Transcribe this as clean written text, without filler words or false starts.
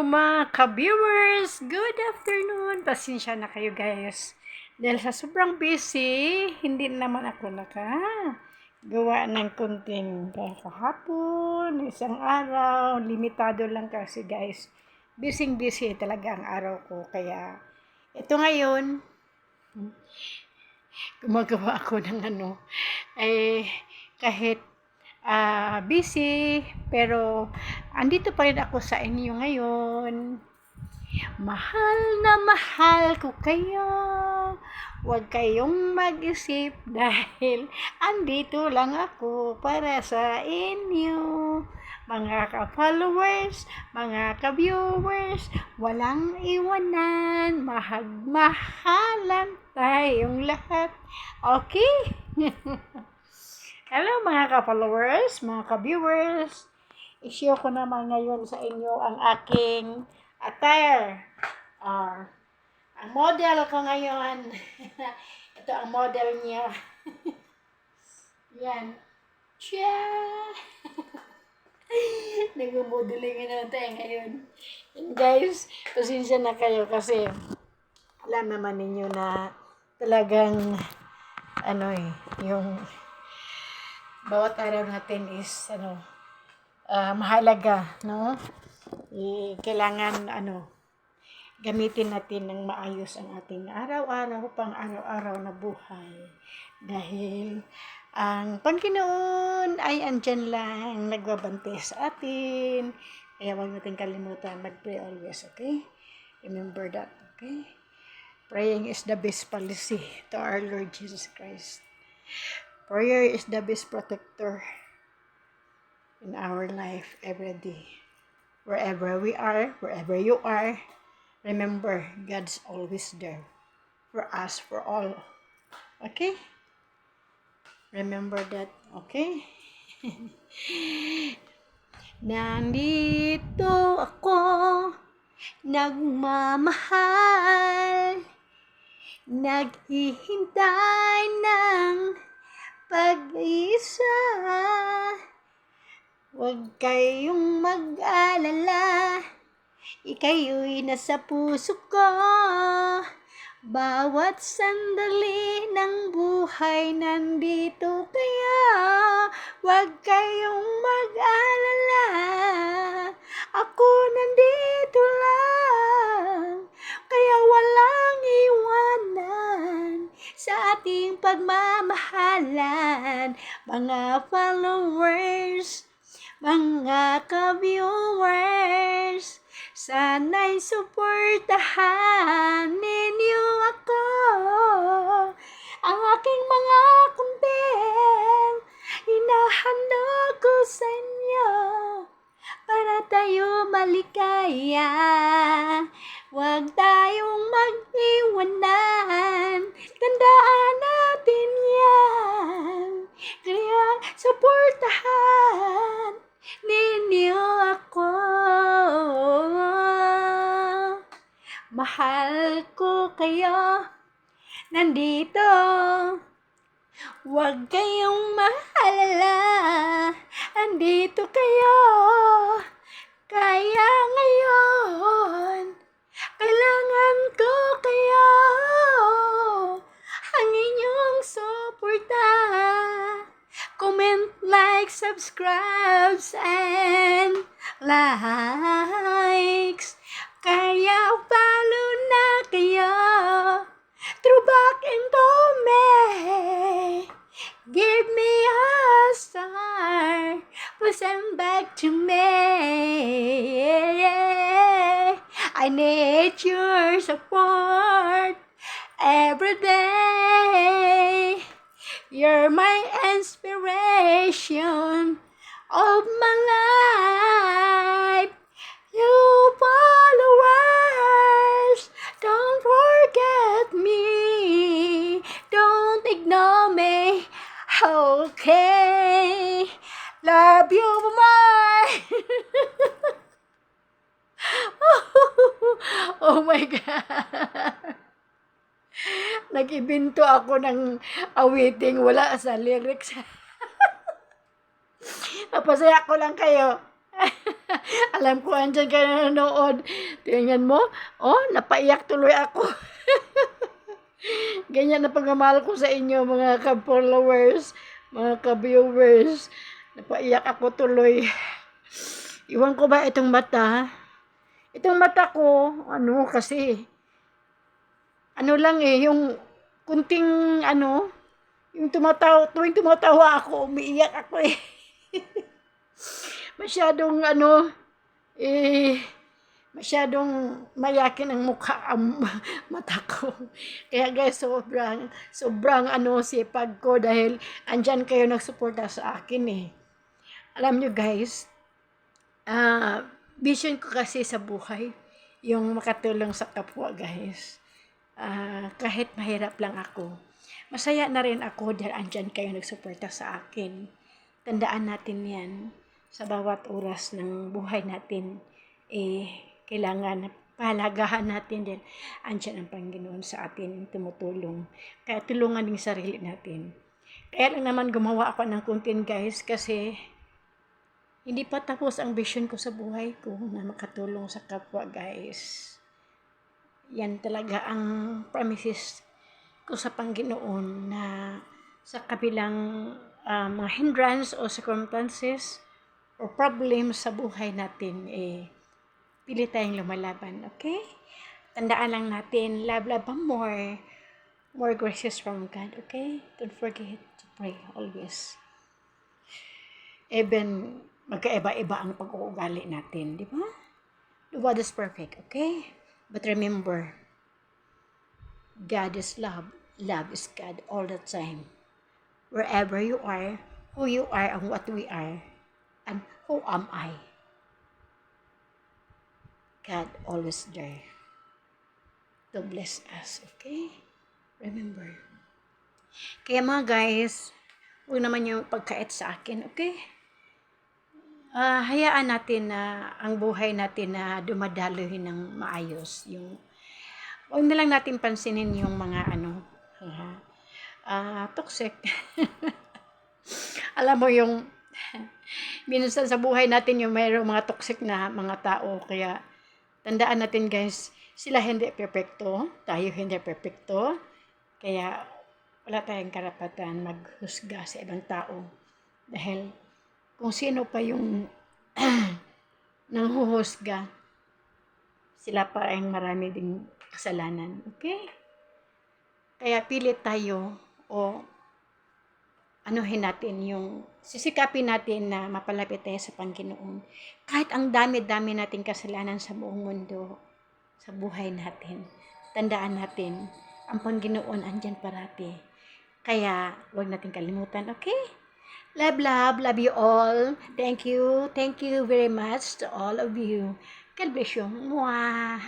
mga ka-viewers! Good afternoon! Pasensya na kayo guys. Dahil sa sobrang busy, hindi naman ako gawa ng content. Kahapon, isang araw, limitado lang kasi guys. Busy talaga ang araw ko. Kaya, ito ngayon, gumagawa ako ng kahit busy, pero andito pa rin ako sa inyo ngayon. Mahal na mahal ko kayo. Huwag kayong mag-isip dahil andito lang ako para sa inyo. Mga ka-followers, mga ka-viewers, walang iwanan, mahal-mahalan tayong lahat. Okay? Hello mga ka-followers, mga ka-viewers. I-share ko naman ngayon sa inyo ang aking attire. Ang model ko ngayon. Ito ang model niya. Yan. Tcha! Nag-modeling na tayo ngayon. And guys, pasensya na kayo kasi alam naman ninyo na talagang yung bawat araw natin is mahalaga, no? Kailangan gamitin natin ng maayos ang ating araw-araw na buhay. Dahil ang Panginoon ay andyan lang, nagbabantay sa atin. Kaya huwag natin kalimutan mag-pray always, okay? Remember that, okay? Praying is the best policy to our Lord Jesus Christ. Prayer is the best protector in our life every day. Wherever we are, wherever you are, remember, God's always there for us, for all. Okay? Remember that, okay? Nandito ako, nagmamahal, naghihintay ng pag-isa. Huwag kayong mag-alala, ikayo'y nasa puso ko. Bawat sandali ng buhay nandito kaya. Huwag kayong mag-alala, ako nandito lang. Kaya walang iwanan sa ating pagmamahalan. Mga followers, mga ka-viewers, sana'y suportahan ninyo ako. Ang aking mga content, inahandog ko sa inyo para tayo maligaya. Huwag tayong mag-iwanan, tandaan natin yan. Kaya suportahan ninyo ako. Mahal ko kayo, nandito. Huwag kayong mahalala, andito kayo. Kaya ngayon, kailangan ko kayo. Ang inyong suporta. Comment, like, subscribe, and likes. Kaya follow na kayo. Through back into me. Give me a star. Please send back to me. I need your support every day. You're my inspiration of my life. You followers, don't forget me. Don't ignore me. Okay. Love you more. Oh my God. Nag-ibinto ako ng awiting wala sa lyrics. Napasaya ko lang kayo. Alam ko andyan ka na nanonood. Tingnan mo, oh, napaiyak tuloy ako. Ganyan na pagmamahal ko sa inyo, mga ka-followers, mga ka-viewers. Napaiyak ako tuloy. Iwan ko ba itong mata? Itong mata ko, ano kasi, ano lang eh, yung kunting ano, yung tuwing tumatawa ako, umiiyak ako eh. Masyadong ano, eh, masyadong mayakin ang mukha ang mata ko. Kaya guys, sobrang ano, sipag ko dahil andyan kayo nagsuporta sa akin eh. Alam nyo guys, vision ko kasi sa buhay, yung makatulong sa kapwa guys. Kahit mahirap lang ako, masaya na rin ako dahil andyan kayo nagsuporta sa akin. Tandaan natin yan, sa bawat oras ng buhay natin, kailangan pahalagahan natin din. Andyan ang Panginoon sa atin, tumutulong. Kaya tulungan din sarili natin. Kaya lang naman gumawa ako ng content guys, kasi hindi pa tapos ang vision ko sa buhay ko na makatulong sa kapwa guys. Yan talaga ang promises ko sa Panginoon, na sa kabilang mga hindrance o circumstances o problems sa buhay natin, pili tayong lumalaban, okay? Tandaan lang natin, love more graces from God, okay? Don't forget to pray always. Even magkaiba-iba ang pag-uugali natin, di ba? Nobody is perfect, okay? But remember, God is love. Love is God all the time. Wherever you are, who you are and what we are, and who am I? God always there to bless us, okay? Remember. Kaya mga guys, huwag naman yung pagkait sa akin, okay? Hayaan natin na ang buhay natin na dumadaloy ng maayos. Huwag na lang natin pansinin yung mga toxic. Alam mo yung minsan sa buhay natin yung mayroong mga toxic na mga tao. Kaya tandaan natin guys, sila hindi perfecto, tayo hindi perfecto. Kaya wala tayong karapatan maghusga sa ibang tao. Dahil kung sino pa yung nanghuhusga, sila pa ang marami ding kasalanan. Okay? Kaya pilit tayo o anuhin natin sisikapin natin na mapalapit tayo sa Panginoon. Kahit ang dami-dami nating kasalanan sa buong mundo, sa buhay natin, tandaan natin, ang Panginoon andyan parati. Kaya huwag natin kalimutan, okay? Love you all. Thank you very much to all of you. God bless you. Mwah!